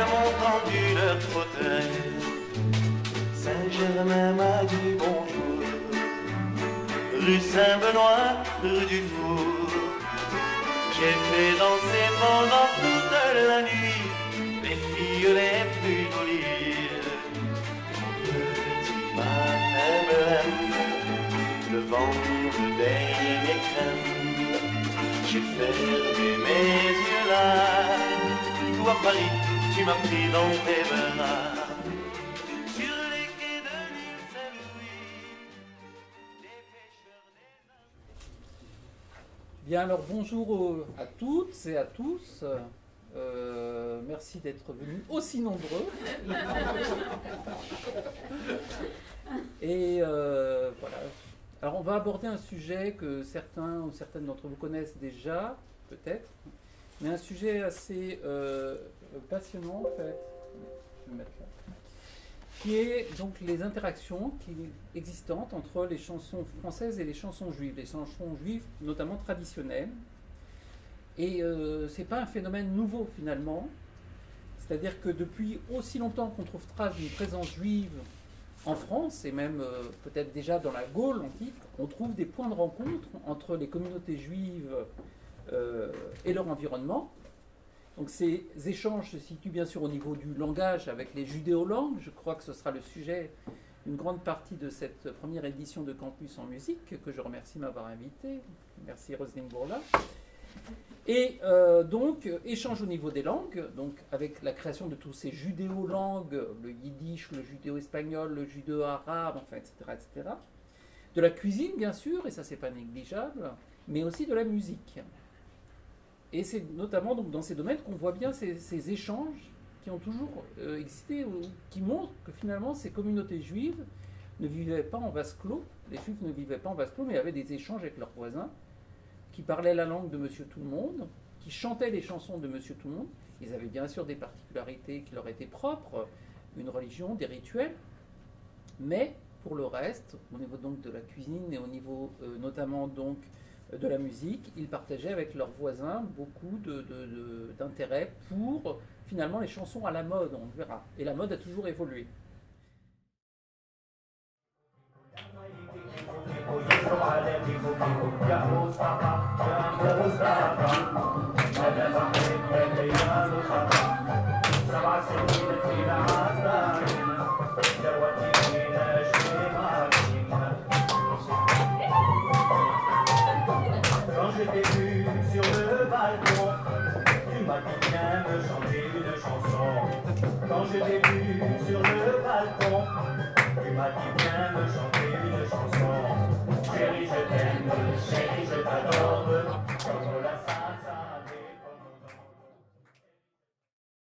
m'ont tendu leur fauteuil. Saint-Germain m'a dit bonjour. Rue Saint-Benoît, rue du Four. J'ai fait danser pendant toute la nuit les filles les plus jolies. Mon petit matin blême, devant le dernier crème, j'ai fermé mes yeux là. Toi Paris, tu m'as pris dans tes bras. Sur les quais de l'île Saint-Louis, les pêcheurs des... Bien alors bonjour à toutes et à tous. Merci d'être venus aussi nombreux. Et voilà. Alors on va aborder un sujet que certains ou certaines d'entre vous connaissent déjà, peut-être, mais un sujet assez passionnant en fait. Je vais me mettre là. Qui est donc les interactions existantes entre les chansons françaises et les chansons juives, les chansons juives notamment traditionnelles. Et ce n'est pas un phénomène nouveau finalement, c'est-à-dire que depuis aussi longtemps qu'on trouve trace d'une présence juive en France, et même peut-être déjà dans la Gaule antique, on trouve des points de rencontre entre les communautés juives et leur environnement. Donc ces échanges se situent bien sûr au niveau du langage avec les judéolangues. Je crois que ce sera le sujet d'une grande partie de cette première édition de Campus en musique, que je remercie de m'avoir invité. Merci Roselyne Bourla. Et donc, échange au niveau des langues, donc avec la création de tous ces judéo-langues, le yiddish, le judéo-espagnol, le judéo-arabe, enfin, etc., etc. De la cuisine, bien sûr, et ça, c'est pas négligeable, mais aussi de la musique. Et c'est notamment donc, dans ces domaines qu'on voit bien ces échanges qui ont toujours existé, qui montrent que finalement, ces communautés juives ne vivaient pas en vase clos, les juifs ne vivaient pas en vase clos, mais avaient des échanges avec leurs voisins, qui parlaient la langue de Monsieur Tout-le-Monde, qui chantaient les chansons de Monsieur Tout-le-Monde. Ils avaient bien sûr des particularités qui leur étaient propres, une religion, des rituels, mais pour le reste, au niveau donc de la cuisine et au niveau notamment donc de la musique, ils partageaient avec leurs voisins beaucoup d'intérêt pour finalement les chansons à la mode, on le verra. Et la mode a toujours évolué. Quand je t'ai vu sur le balcon, tu m'as dit viens me chanter une chanson. Quand je t'ai vu sur le balcon, tu m'as dit viens me chanter une chanson. Chérie, je t'aime, chérie, je t'adore.